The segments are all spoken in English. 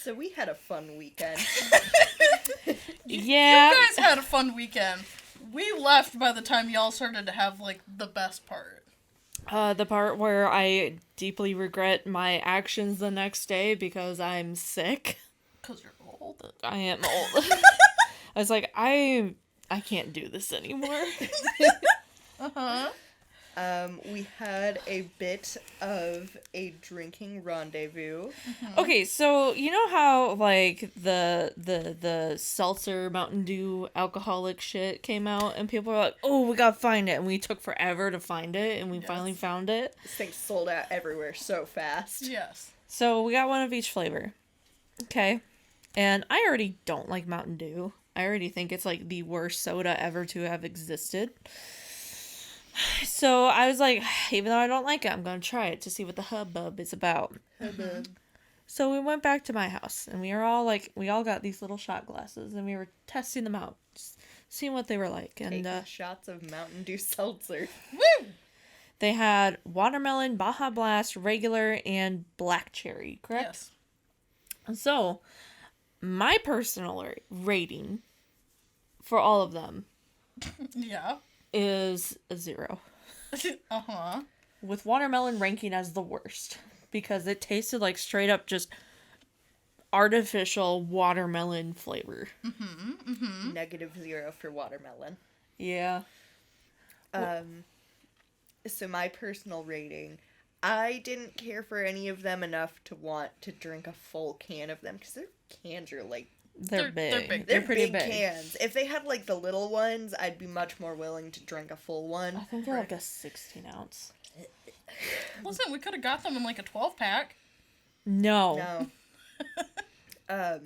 So we had a fun weekend. Yeah. You guys had a fun weekend. We left by the time y'all started to have, like, the best part. The part where I deeply regret my actions the next day because I'm sick. Because you're old. I am old. I was like, I can't do this anymore. Uh-huh. We had a bit of a drinking rendezvous. Mm-hmm. Okay, so you know how like the seltzer Mountain Dew alcoholic shit came out and people were like, "Oh, we gotta find it," and we took forever to find it, and we finally found it. This thing sold out everywhere so fast. Yes. So we got one of each flavor. Okay, and I already don't like Mountain Dew. I already think it's like the worst soda ever to have existed. So I was like, even though I don't like it, I'm gonna try it to see what the hubbub is about. So we went back to my house, and we all got these little shot glasses, and we were testing them out, just seeing what they were like. And Taking shots of Mountain Dew seltzer. Woo! they had watermelon, Baja Blast, regular, and black cherry, correct? Yes. And so, my personal rating for all of them Yeah. is a 0. Uh-huh. With watermelon ranking as the worst because it tasted like straight up just artificial watermelon flavor. -0 for watermelon. Yeah. So my personal rating, I didn't care for any of them enough to want to drink a full can of them because their cans are like They're big. they're big. They're they're pretty big big. cans. If they had like the little ones, I'd be much more willing to drink a full I one. think they're like a 16 ounce. Listen, we could have got them in, like, a 12-pack. No. No.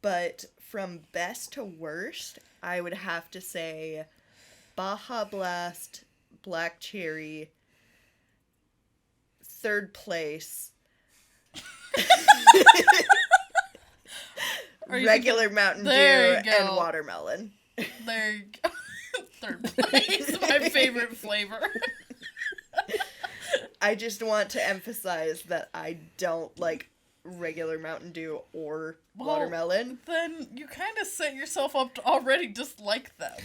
But from best to worst, I would have to say Baja Blast, Black Cherry, third place. Regular Mountain Dew There you and go. watermelon. There you go. Third place. My favorite flavor. I just want to emphasize that I don't like regular Mountain Dew or watermelon. Then you kind of set yourself up to already dislike them.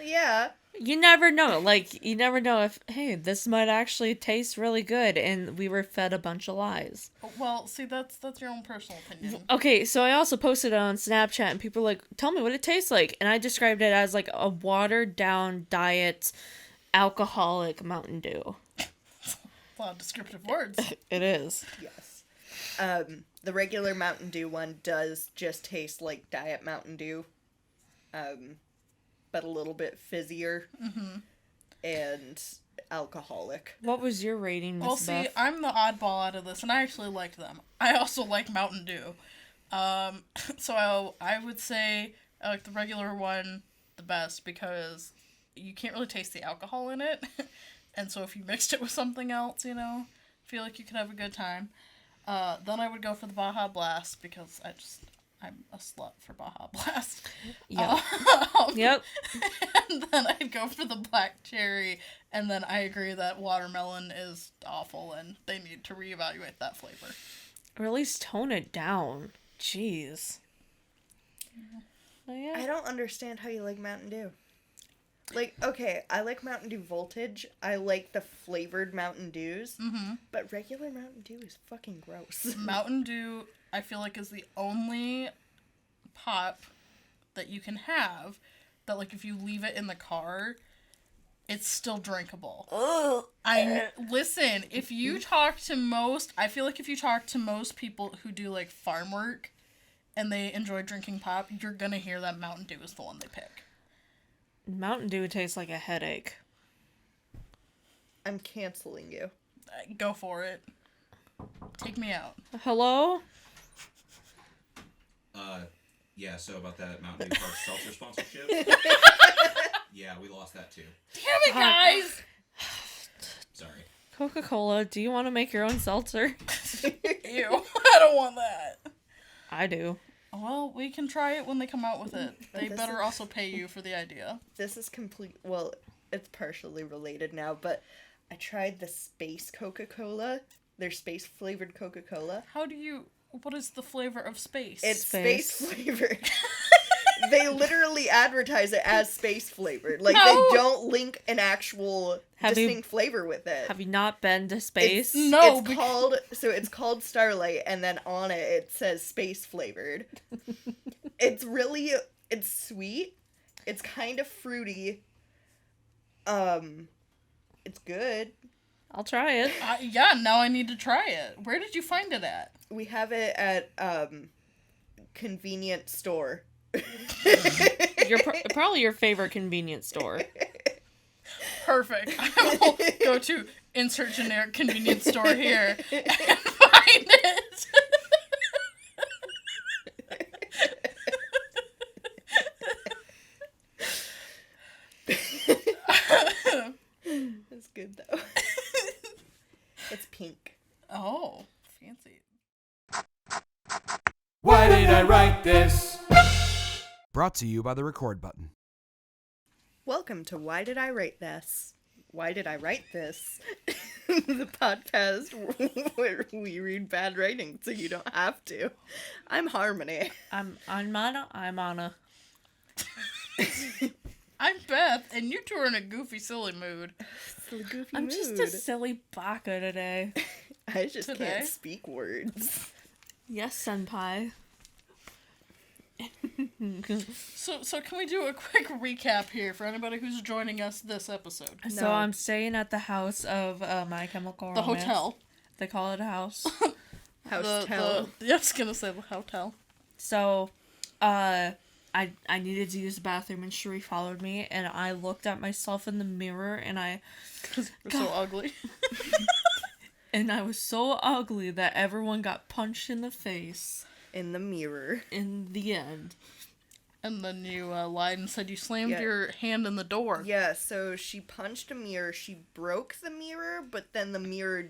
Yeah. You never know. Like, you never know if, hey, this might actually taste really good, and we were fed a bunch of lies. Well, see, that's your own personal opinion. Okay, so I also posted it on Snapchat, and people were like, tell me what it tastes like. And I described it as, like, a watered-down diet alcoholic Mountain Dew. A lot of descriptive words. It is. Yes. The regular Mountain Dew one does just taste like Diet Mountain Dew. But a little bit fizzier. And alcoholic. What was your rating, Miss Well, see, Beth? I'm the oddball out of this, and I actually liked them. I also like Mountain Dew. So I would say I like the regular one the best because you can't really taste the alcohol in it. And so if you mixed it with something else, you know, I feel like you could have a good time. Then I would go for the Baja Blast because I'm a slut for Baja Blast. Yep. Yep. And then I'd go for the Black Cherry, and then I agree that watermelon is awful and they need to reevaluate that flavor. Or at least tone it down. Jeez. But yeah. I don't understand how you like Mountain Dew. Like, okay, I like Mountain Dew Voltage. I like the flavored Mountain Dews. But regular Mountain Dew is fucking gross. Mountain Dew, I feel like, is the only pop that you can have that, like, if you leave it in the car, it's still drinkable. Listen, if you talk to I feel like if you talk to most people who do, like, farm work and they enjoy drinking pop, you're gonna hear that Mountain Dew is the one they pick. Mountain Dew tastes like a headache. I'm canceling you. Go for it. Take me out. Hello? Yeah, so about that Mountain Dew Park seltzer sponsorship. Yeah, we lost that too. Damn it, guys! Sorry. Coca-Cola, do you want to make your own seltzer? Ew, I don't want that. I do. Well, we can try it when they come out with it. They This better is- also pay you for the idea. This is well, it's partially related now, but I tried the Space Coca-Cola. Their space flavored Coca-Cola. How do you... What is the flavor of space? It's space flavored. They literally advertise it as space flavored. Like, No. they don't link an actual distinct flavor with it. Have you not been to space? No. It's called Starlight, and then on it says space flavored. It's sweet. It's kind of fruity. It's good. I'll try it. Yeah, now I need to try it. Where did you find it at? We have it at convenience store. Probably your favorite convenience store. Perfect. I will go to insert generic convenience store here and find it. It's good though. It's pink. Oh, fancy. Why did I write this? Brought to you by the record button. Welcome to Why Did I Write This? Why Did I Write This? The podcast where we read bad writing so you don't have to. I'm Harmony. I'm Anna. I'm Beth, and you two are in a goofy, silly mood. I'm just a silly baka today. I just can't speak words. Yes, senpai. So can we do a quick recap here for anybody who's joining us this episode? So I'm staying at the house of My Chemical Romance. The hotel. They call it a house. House-tel. I was gonna say the hotel. So, I needed to use the bathroom, and Sheree followed me, and I looked at myself in the mirror, and Because we're so ugly. and I was so ugly that everyone got punched in the face. In the mirror. In the end. And then you lied and said you slammed your hand in the door. Yeah, so she punched a mirror. She broke the mirror, but then the mirror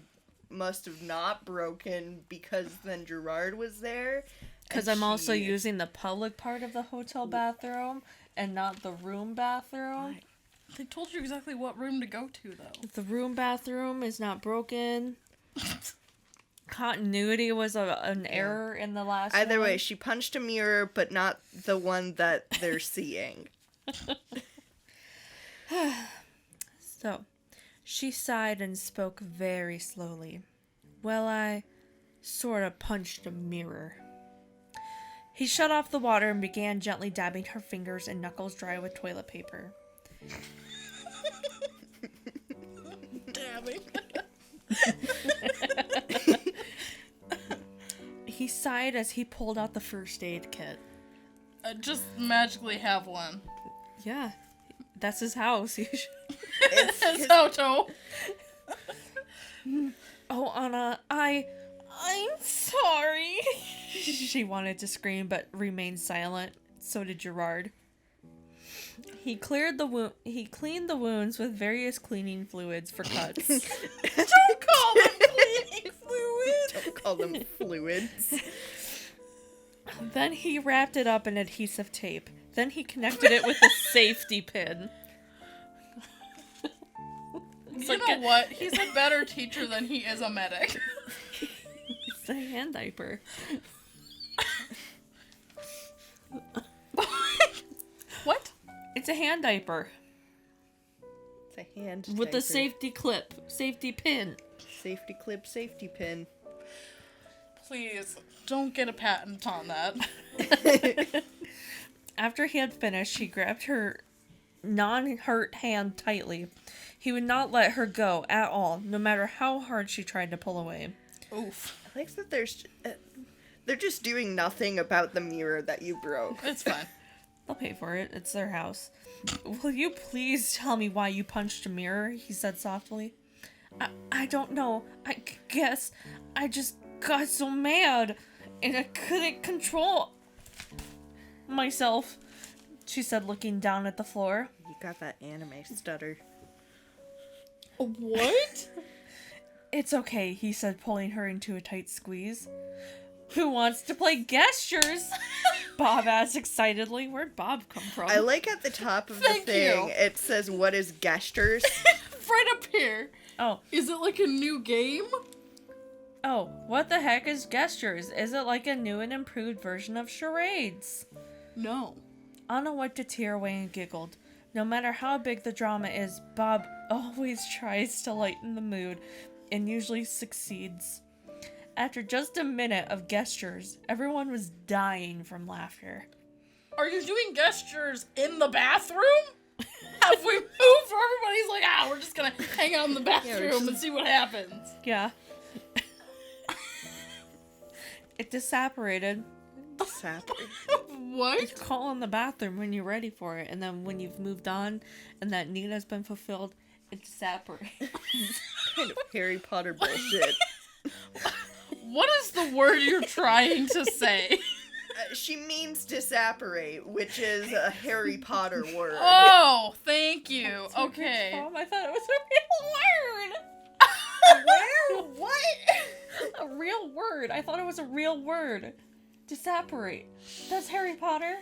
must have not broken because then Gerard was there. Because I'm also using the public part of the hotel bathroom and not the room bathroom. They told you exactly what room to go to, though. The room bathroom is not broken. Continuity was an error in the last Either one. way, she punched a mirror, but not the one that they're seeing. So, she sighed and spoke very slowly. Well, I sort of punched a mirror. He shut off the water and began gently dabbing her fingers and knuckles dry with toilet paper. Dabbing. He sighed as he pulled out the first aid kit. Just magically have one. Yeah, that's his house. It's Toto. Oh, Anna, I'm sorry. She wanted to scream, but remained silent. So did Gerard. He cleaned the wounds with various cleaning fluids for cuts. Don't call them cleaning fluids. Don't call them fluids. Then he wrapped it up in adhesive tape. Then he connected it with a safety pin. You know what? He's a better teacher than he is a medic. It's a hand diaper. What? It's a hand diaper. It's a hand With diaper. a safety pin. Safety clip, safety pin. Please, don't get a patent on that. After he had finished, she grabbed her non-hurt hand tightly. He would not let her go at all, no matter how hard she tried to pull away. Oof. I like that they're just doing nothing about the mirror that you broke. It's fine. They'll pay for it. It's their house. Will you please tell me why you punched a mirror? He said softly. I don't know. I guess I just got so mad and I couldn't control myself, she said, looking down at the floor. You got that anime stutter. What? It's okay, he said, pulling her into a tight squeeze. Who wants to play gestures? Bob asked excitedly. Where'd Bob come from? I like at the top of the Thank thing, you. it says, what is gestures? Right up here. Oh. Is it like a new game? Oh, what the heck is Gestures? Is it like a new and improved version of charades? No. Anna wiped a tear away and giggled. No matter how big the drama is, Bob always tries to lighten the mood and usually succeeds. After just a minute of Gestures, everyone was dying from laughter. Are you doing Gestures in the bathroom? Have we moved where everybody's like, we're just gonna hang out in the bathroom and see what happens? Yeah. It disapparated. What? You call in the bathroom when you're ready for it, and then when you've moved on and that need has been fulfilled, it disapparates. Kind of Harry Potter bullshit. What is the word you're trying to say? She means disapparate, which is a Harry Potter word. Oh, thank you. Okay. Mom, I thought it was a real word. Where? What? A real word. I thought it was a real word. Disapparate. That's Harry Potter.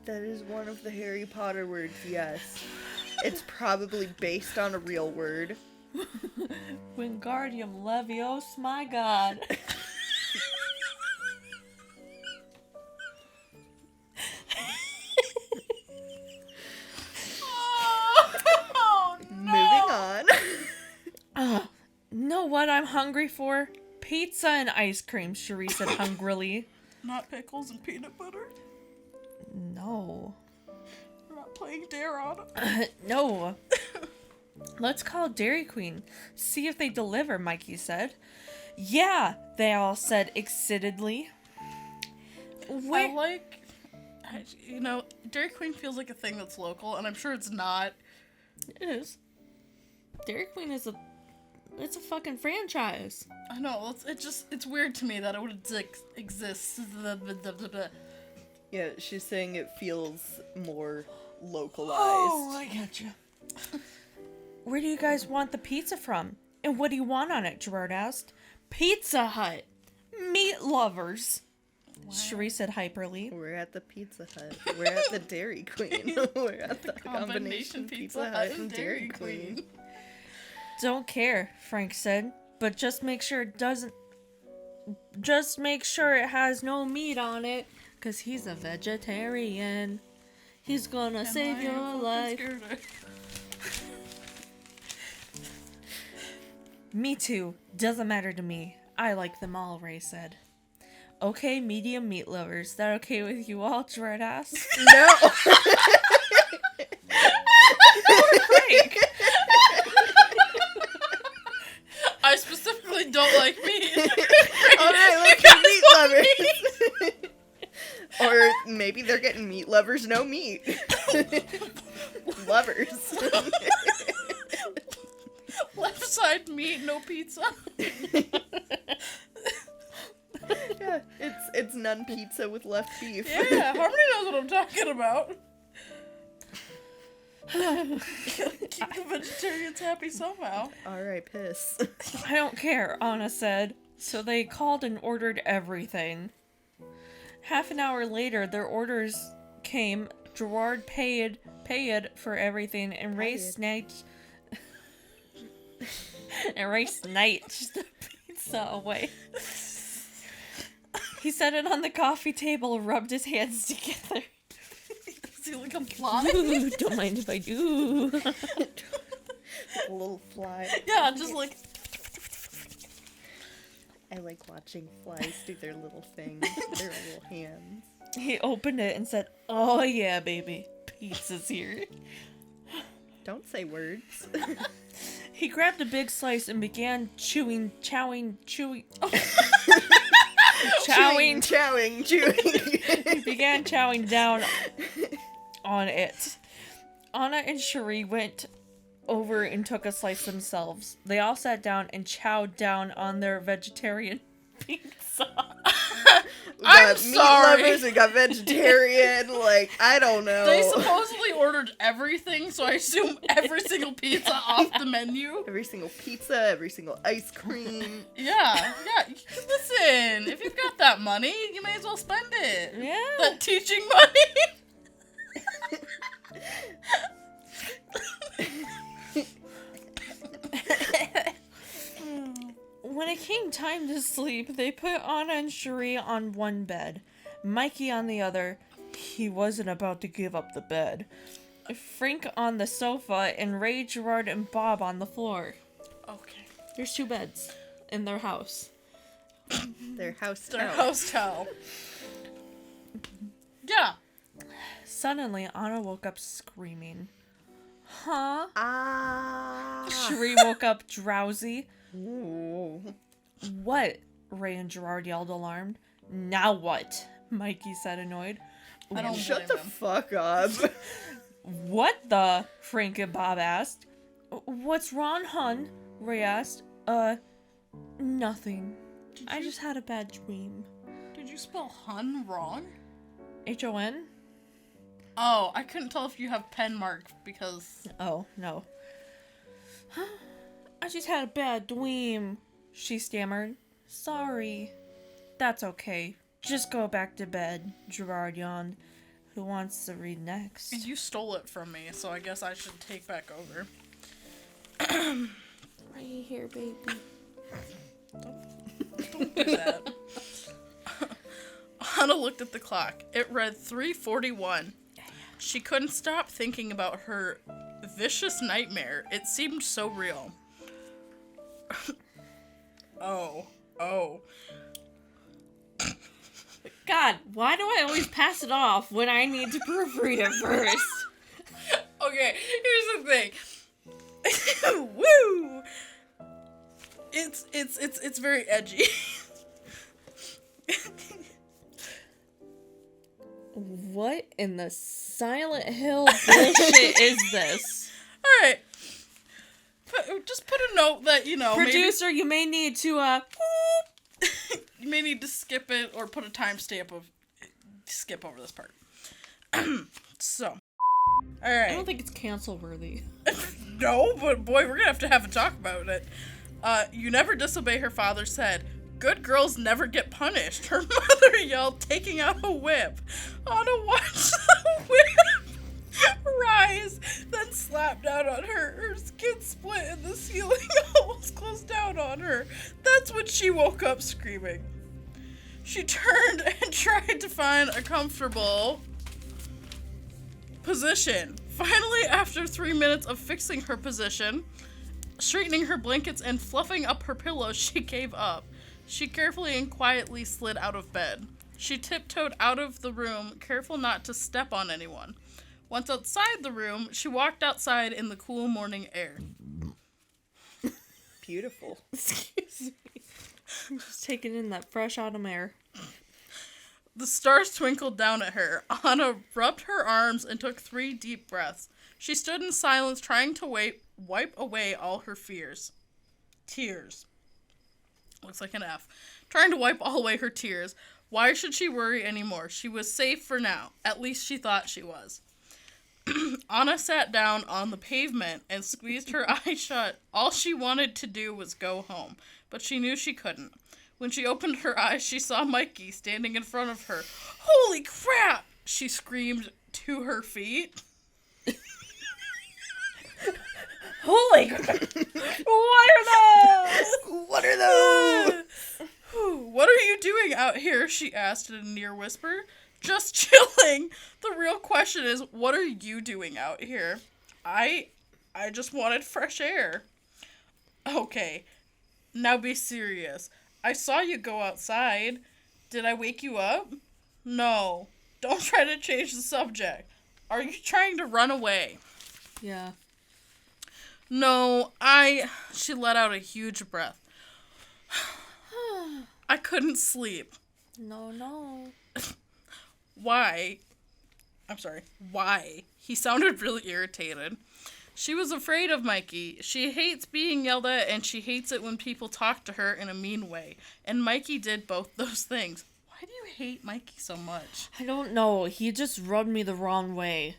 That is one of the Harry Potter words, yes. It's probably based on a real word. Wingardium Leviosa, my god. Oh, no. Moving on. Know what I'm hungry for? Pizza and ice cream, Cherie said hungrily. Not pickles and peanut butter? No. We're not playing Dare on. No. Let's call Dairy Queen. See if they deliver, Mikey said. Yeah, they all said excitedly. Dairy Queen feels like a thing that's local, and I'm sure it's not. It is. Dairy Queen is it's a fucking franchise. I know, it's weird to me that it would exist. Yeah, she's saying it feels more localized. Oh, I get you. Where do you guys want the pizza from? And what do you want on it? Gerard asked. Pizza Hut. Meat lovers. Wow. Cherie said hyperly. We're at the Pizza Hut. We're at the Dairy Queen. We're at the combination Pizza Hut and Dairy Queen. Don't care, Frank said. But just make sure it has no meat on it. Because he's a vegetarian. He's gonna save your life. Me too. Doesn't matter to me. I like them all, Ray said. Okay, medium meat lovers. That okay with you all? Gerard asked. No! Frank! I specifically don't like meat. Alright, let's be meat lovers! Or maybe they're getting meat lovers, no meat. Lovers. Left side meat, no pizza. Yeah, it's none pizza with left beef. Yeah, Harmony knows what I'm talking about. Keep the vegetarians happy somehow. Alright, piss. I don't care, Anna said. So they called and ordered everything. Half an hour later, their orders came. Gerard paid for everything, and Ray snatched the pizza away. He set it on the coffee table, rubbed his hands together. Does he like a fly? Ooh, don't mind if I do. A little fly. Yeah, just like... I like watching flies do their little things, their little hands. He opened it and said, "Oh yeah, baby, pizza's here." Don't say words. He grabbed a big slice and began chewing. Chowing. He began chowing down on it. Anna and Cherie went over and took a slice themselves. They all sat down and chowed down on their vegetarian pizza. I'm meat sorry. lovers, we got vegetarian, like, I don't know. They supposedly ordered everything, so I assume every single pizza off the menu. Every single pizza, every single ice cream. Yeah. Listen, if you've got that money, you may as well spend it. Yeah. That teaching money. When it came time to sleep, they put Anna and Cherie on one bed, Mikey on the other. He wasn't about to give up the bed. Frank on the sofa, and Ray, Gerard, and Bob on the floor. Okay. There's 2 beds in their house. Their house Their towel. house towel. Yeah. Suddenly, Anna woke up screaming. Huh? Ah. Cherie woke up drowsy. Ooh. What? Ray and Gerard yelled, alarmed. Now what? Mikey said, annoyed. I don't Shut blame the him. fuck up. What the? Frank and Bob asked. What's wrong, hun? Ray asked. Nothing. I just had a bad dream. Did you spell hun wrong? H-O-N? Oh, I couldn't tell if you have pen mark because... Oh, no. I just had a bad dream, she stammered. Sorry. That's okay. Just go back to bed, Gerard yawned. Who wants to read next? You stole it from me, so I guess I should take back over. Right here, baby. Don't do that. Anna looked at the clock. It read 3:41. She couldn't stop thinking about her vicious nightmare. It seemed so real. Oh. God, why do I always pass it off when I need to proofread it first? Okay, here's the thing. Woo! It's very edgy. What in the Silent Hill bullshit is this? Alright. Just put a note that, Producer, you may need to, you may need to skip it or put a timestamp of skip over this part. So. Alright. I don't think it's cancel worthy. No, but boy, we're gonna have a talk about it. You never disobey, her father said. Good girls never get punished, her mother yelled, taking out a whip. Anna watched the whip rise, then slapped down on her. Her skin split and the ceiling almost closed down on her. That's when she woke up screaming. She turned and tried to find a comfortable position. Finally, after 3 minutes of fixing her position, straightening her blankets, and fluffing up her pillows, she gave up. She carefully and quietly slid out of bed. She tiptoed out of the room, careful not to step on anyone. Once outside the room, she walked outside in the cool morning air. Beautiful. Excuse me. I'm just taking in that fresh autumn air. The stars twinkled down at her. Anna rubbed her arms and took 3 deep breaths. She stood in silence, trying to wipe away all her fears. Tears. Looks like an F. Trying to wipe all away her tears. Why should she worry anymore? She was safe for now. At least she thought she was. Anna sat down on the pavement and squeezed her eyes shut. All she wanted to do was go home, but she knew she couldn't. When she opened her eyes, she saw Mikey standing in front of her. Holy crap! She screamed to her feet. Holy crap! What are those? What are those? What are you doing out here? She asked in a near whisper. Just chilling. The real question is, what are you doing out here? I just wanted fresh air. Okay, now be serious. I saw you go outside. Did I wake you up? No. Don't try to change the subject. Are you trying to run away? Yeah. No, she let out a huge breath. I couldn't sleep. No. Why? I'm sorry. Why? He sounded really irritated. She was afraid of Mikey. She hates being yelled at, and she hates it when people talk to her in a mean way. And Mikey did both those things. Why do you hate Mikey so much? I don't know. He just rubbed me the wrong way.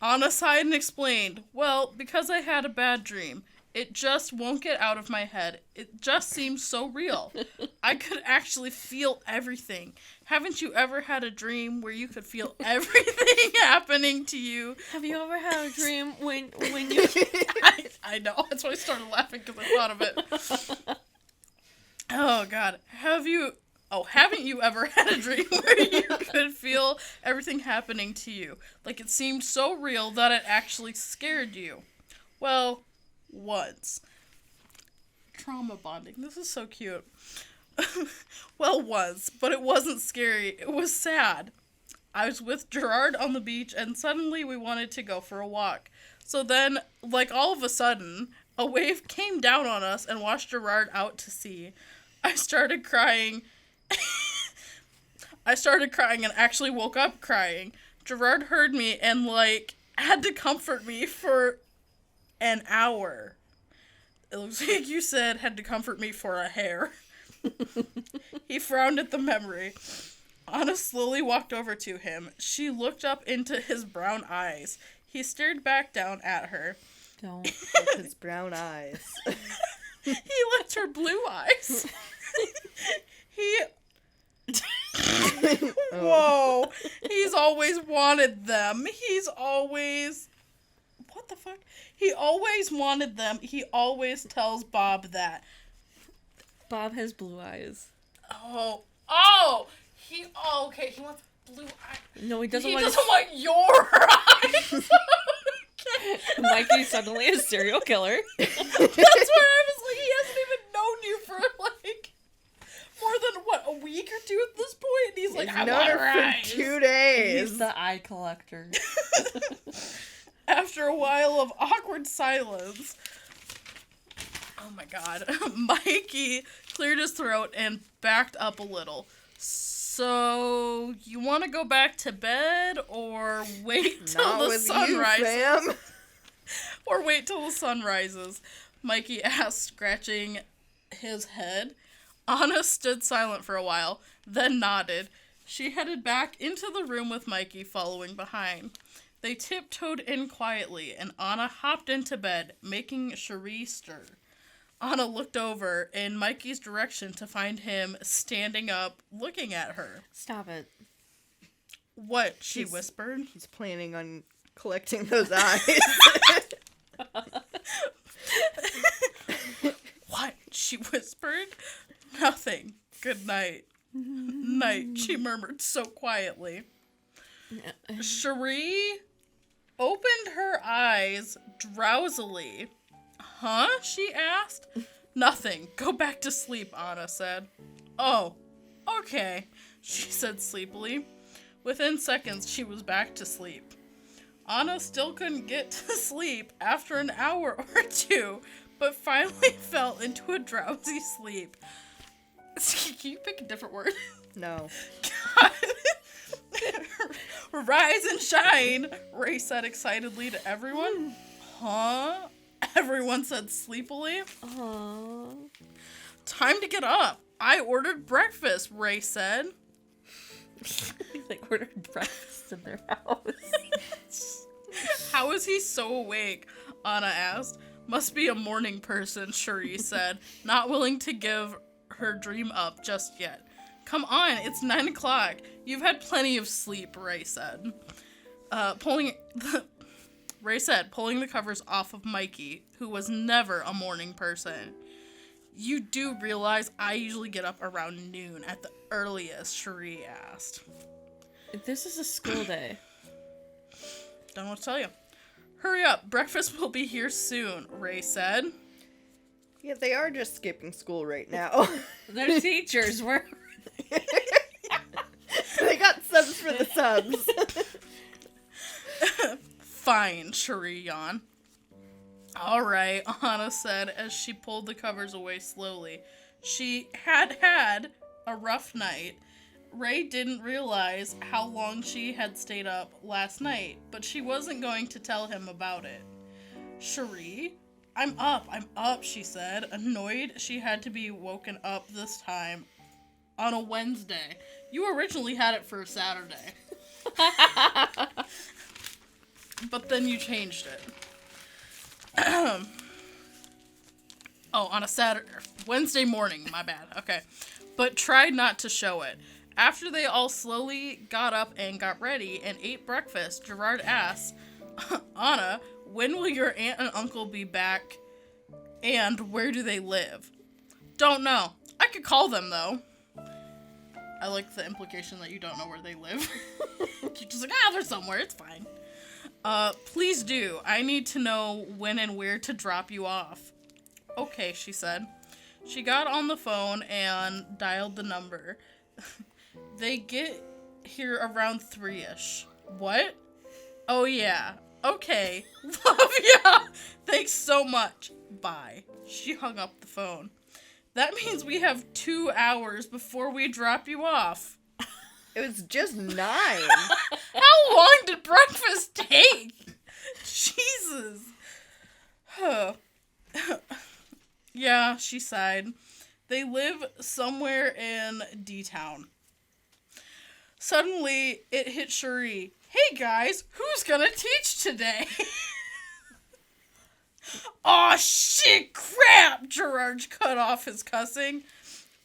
Anna sighed and explained, well, because I had a bad dream. It just won't get out of my head. It just seems so real. I could actually feel everything. Haven't you ever had a dream where you could feel everything happening to you? Have you ever had a dream when you... I know. That's why I started laughing because I thought of it. Oh, God. Haven't you ever had a dream where you could feel everything happening to you? Like it seemed so real that it actually scared you. Well, once. Trauma bonding. This is so cute. Well, once, but it wasn't scary. It was sad. I was with Gerard on the beach, and suddenly we wanted to go for a walk. So then, like all of a sudden, a wave came down on us and washed Gerard out to sea. I started crying. And actually woke up crying. Gerard heard me and, had to comfort me for an hour. It looks like you said had to comfort me for a hair. He frowned at the memory. Anna slowly walked over to him. She looked up into his brown eyes. He stared back down at her. Don't. With his brown eyes. He liked her blue eyes. Whoa. He's always wanted them. What the fuck? He always wanted them. He always tells Bob that. Bob has blue eyes. Okay, he wants blue eyes. No, he doesn't He want doesn't want your eyes. Okay. Mikey suddenly a serial killer. That's why I was like, he hasn't even known you for, more than, a week or two at this point? And he's like, I want her for eyes. 2 days. He's the eye collector. After a while of awkward silence, oh my god, Mikey cleared his throat and backed up a little. So, you want to go back to bed or wait till Not the with sun you, rises? fam. Or wait till the sun rises? Mikey asked, scratching his head. Anna stood silent for a while, then nodded. She headed back into the room with Mikey following behind. They tiptoed in quietly, and Anna hopped into bed, making Cherie stir. Anna looked over in Mikey's direction to find him standing up, looking at her. Stop it. What? She whispered. He's planning on collecting those eyes. What? She whispered. Nothing. Good night. Night, she murmured so quietly. Cherie opened her eyes drowsily. Huh? She asked. Nothing. Go back to sleep, Anna said. Oh, okay, she said sleepily. Within seconds, she was back to sleep. Anna still couldn't get to sleep after an hour or two, but finally fell into a drowsy sleep. Can you pick a different word? No. Rise and shine, Ray said excitedly to everyone. Huh? Everyone said sleepily. Aww. Time to get up. I ordered breakfast, Ray said. They ordered breakfast in their house. How is he so awake? Anna asked. Must be a morning person, Cherie said, not willing to give her dream up just yet. Come on, it's 9 o'clock. You've had plenty of sleep, Ray said. Ray said, pulling the covers off of Mikey, who was never a morning person. You do realize I usually get up around noon at the earliest, Cherie asked. This is a school day. Don't know what to tell you. Hurry up, breakfast will be here soon, Ray said. Yeah, they are just skipping school right now. They're teachers. We're... They got subs for the subs. Fine, Cherie yawned. All right, Anna said as she pulled the covers away slowly. She had a rough night. Ray didn't realize how long she had stayed up last night, but she wasn't going to tell him about it. Cherie? I'm up, she said, annoyed she had to be woken up this time on a Wednesday. You originally had it for a Saturday. But then you changed it. On a Wednesday morning, my bad. Okay. But tried not to show it. After they all slowly got up and got ready and ate breakfast, Gerard asked, Anna, When will your aunt and uncle be back? And where do they live? Don't know. I could call them, though. I like the implication that you don't know where they live. You're just like, they're somewhere. It's fine. Please do. I need to know when and where to drop you off. Okay, she said. She got on the phone and dialed the number. They get here around 3-ish. What? Oh, yeah. Okay. Love ya. Thanks so much. Bye. She hung up the phone. That means we have 2 hours before we drop you off. It was just 9. How long did breakfast take? Jesus. Yeah, she sighed. They live somewhere in D-Town. Suddenly, it hit Cherie. Hey guys, who's gonna teach today? Aw, shit, crap! Gerard cut off his cussing.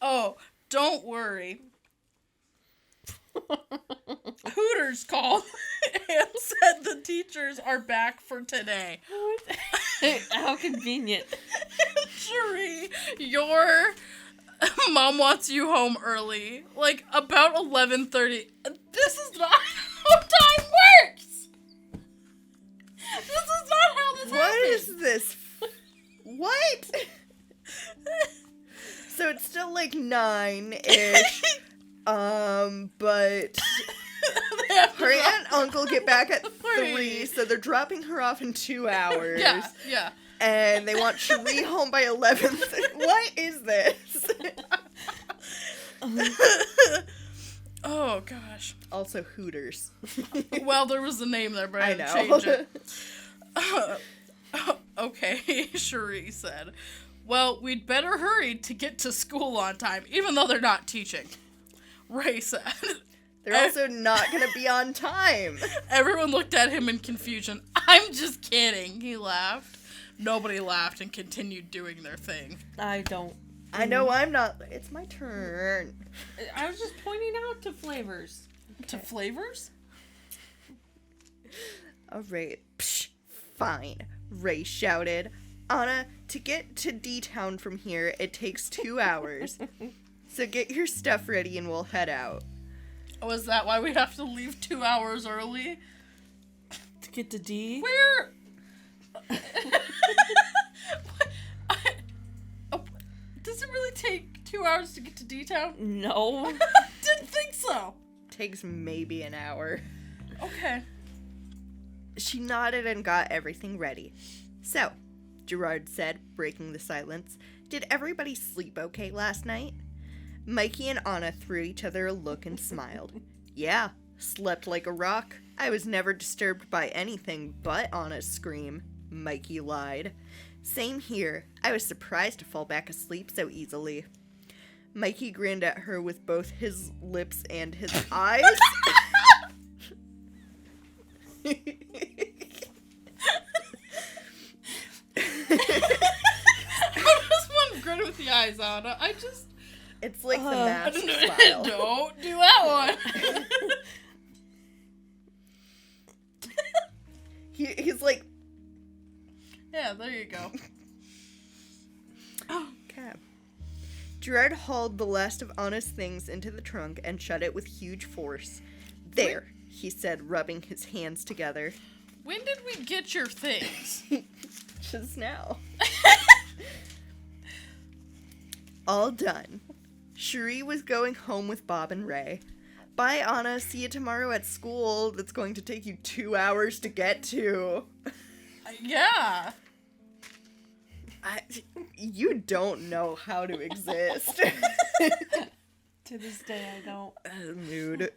Oh, don't worry. Hooters called and said the teachers are back for today. How convenient. Cherie, your mom wants you home early. Like, about 11:30. This is not how time works! This is not how this What happens! is this? What? So it's still like 9-ish. But her aunt and uncle get back at 3, so they're dropping her off in 2 hours. Yeah. And they want Cherie home by 11. What is this? Oh, gosh. Also Hooters. Well, there was a name there, but I I had to change know. it. Okay, Cherie said. Well, we'd better hurry to get to school on time, even though they're not teaching. Ray said. They're also not going to be on time. Everyone looked at him in confusion. I'm just kidding, he laughed. Nobody laughed and continued doing their thing. I don't. I know I'm not. It's my turn. I was just pointing out to flavors. To flavors? All right. Psh, fine. Ray shouted. Anna, to get to D-Town from here, it takes 2 hours. So get your stuff ready and we'll head out. Oh, is that why we have to leave 2 hours early? To get to D? Where? Does it really take 2 hours to get to D-Town? No. Didn't think so. Takes maybe an hour. Okay. She nodded and got everything ready. So, Gerard said, breaking the silence, did everybody sleep okay last night? Mikey and Anna threw each other a look and smiled. Yeah, slept like a rock. I was never disturbed by anything but Anna's scream. Mikey lied. Same here. I was surprised to fall back asleep so easily. Mikey grinned at her with both his lips and his eyes. How does one grin with the eyes, Anna? It's like the mask smile. Don't do that one. He's like... Yeah, there you go. Okay. Gerard hauled the last of Anna's things into the trunk and shut it with huge force. There, he said, rubbing his hands together. When did we get your things? Just now. All done. Cherie was going home with Bob and Ray. Bye, Anna. See you tomorrow at school. That's going to take you 2 hours to get to. Yeah. You don't know how to exist. To this day, I don't. Mood.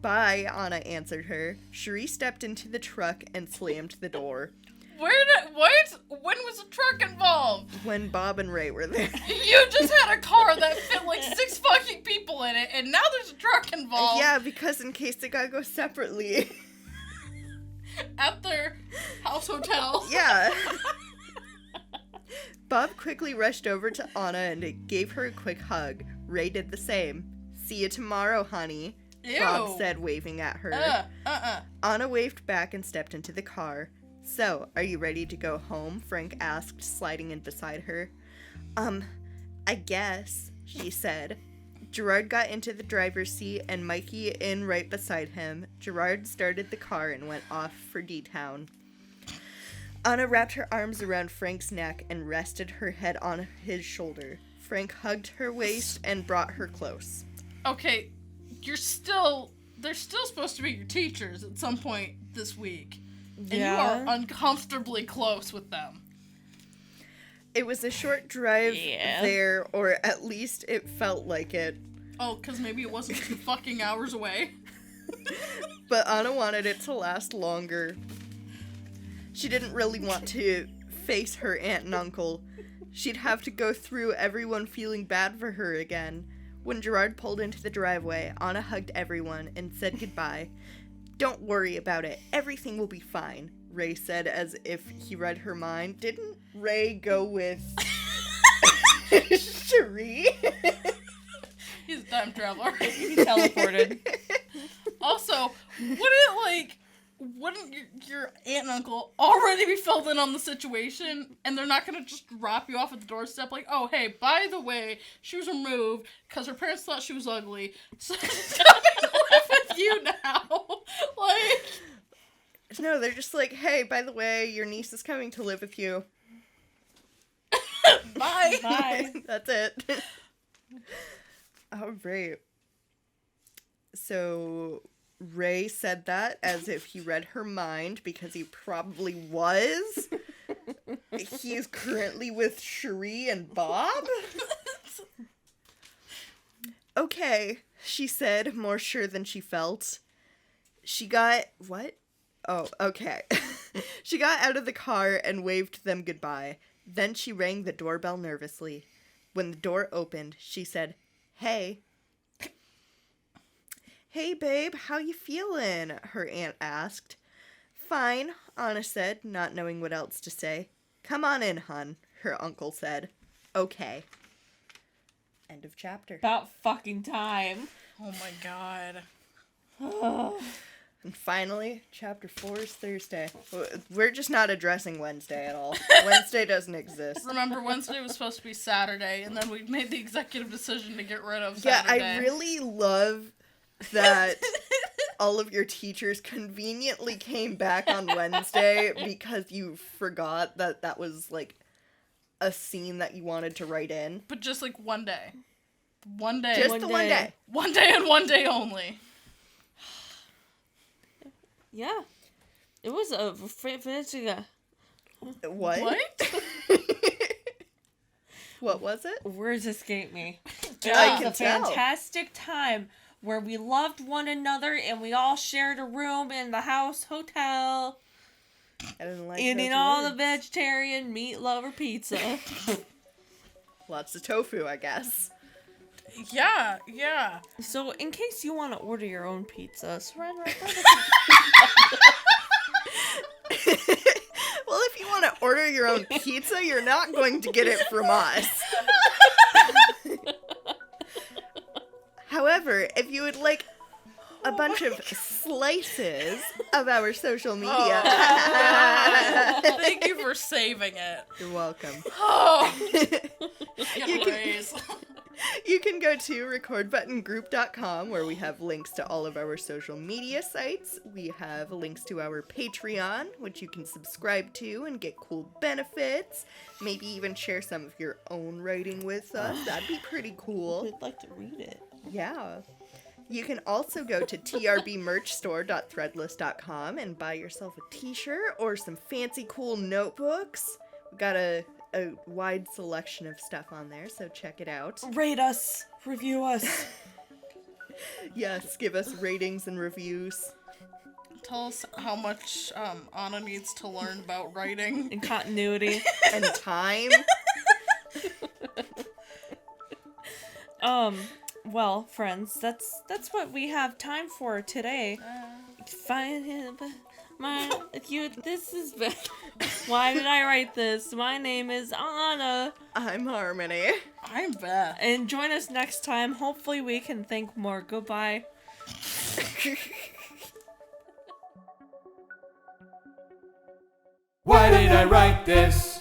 Bye, Anna answered her. Cherie stepped into the truck and slammed the door. What? When was the truck involved? When Bob and Ray were there. You just had a car that fit like 6 fucking people in it, and now there's a truck involved. Yeah, because in case they gotta go separately. At their house hotel. Yeah. Bob quickly rushed over to Anna and gave her a quick hug. Ray did the same. See you tomorrow, honey. Ew. Bob said, waving at her. Anna waved back and stepped into the car. So, are you ready to go home? Frank asked, sliding in beside her. I guess, she said. Gerard got into the driver's seat and Mikey in right beside him. Gerard started the car and went off for D-Town. Anna wrapped her arms around Frank's neck and rested her head on his shoulder. Frank hugged her waist and brought her close. Okay, they're still supposed to be your teachers at some point this week. And you are uncomfortably close with them. It was a short drive there, or at least it felt like it. Oh, because maybe it wasn't 2 fucking hours away. But Anna wanted it to last longer. She didn't really want to face her aunt and uncle. She'd have to go through everyone feeling bad for her again. When Gerard pulled into the driveway, Anna hugged everyone and said goodbye. Don't worry about it. Everything will be fine, Ray said as if he read her mind. Didn't Ray go with Cherie? He's a time traveler. He teleported. Also, wouldn't your aunt and uncle already be filled in on the situation, and they're not going to just drop you off at the doorstep like, oh, hey, by the way, she was removed because her parents thought she was ugly, so she's coming to live with you now. Like... No, they're just like, hey, by the way, your niece is coming to live with you. Bye. Bye. That's it. All right. So... Ray said that as if he read her mind, because he probably was. He is currently with Cherie and Bob? Okay, she said, more sure than she felt. She got... What? Oh, okay. She got out of the car and waved them goodbye. Then she rang the doorbell nervously. When the door opened, she said, "Hey." "Hey, babe, how you feeling?" her aunt asked. "Fine," Anna said, not knowing what else to say. "Come on in, hun," her uncle said. "Okay." End of chapter. About fucking time. Oh my god. And finally, chapter 4 is Thursday. We're just not addressing Wednesday at all. Wednesday doesn't exist. Remember, Wednesday was supposed to be Saturday, and then we made the executive decision to get rid of Yeah, Saturday. I really love that all of your teachers conveniently came back on Wednesday because you forgot that that was, like, a scene that you wanted to write in. But just, like, one day. One day. Just One the day. one day. One day and one day only. Yeah. It was a What? What? What was it? words escape me. It I was can a tell. fantastic time where we loved one another and we all shared a room in the house hotel, I didn't like eating those all the words. vegetarian meat lover pizza. Lots of tofu, I guess. Yeah, yeah. So, in case you want to order your own pizza, surrender. Well, if you want to order your own pizza, you're not going to get it from us. However, if you would like a bunch of slices of our social media, Thank you for saving it. you're welcome. Oh, You can- You can go to recordbuttongroup.com where we have links to all of our social media sites. We have links to our Patreon, which you can subscribe to and get cool benefits. Maybe even share some of your own writing with us. That'd be pretty cool. We'd like to read it. Yeah. You can also go to trbmerchstore.threadless.com and buy yourself a t-shirt or some fancy cool notebooks. We've got a wide selection of stuff on there, so check it out. Rate us. Review us. Yes, give us ratings and reviews. Tell us how much Anna needs to learn about writing. In continuity. And time. Well, friends, that's what we have time for today. This is Why Did I Write This? My name is Anna. I'm Harmony. I'm Beth. And join us next time. Hopefully we can think more. Goodbye. Why did I write this?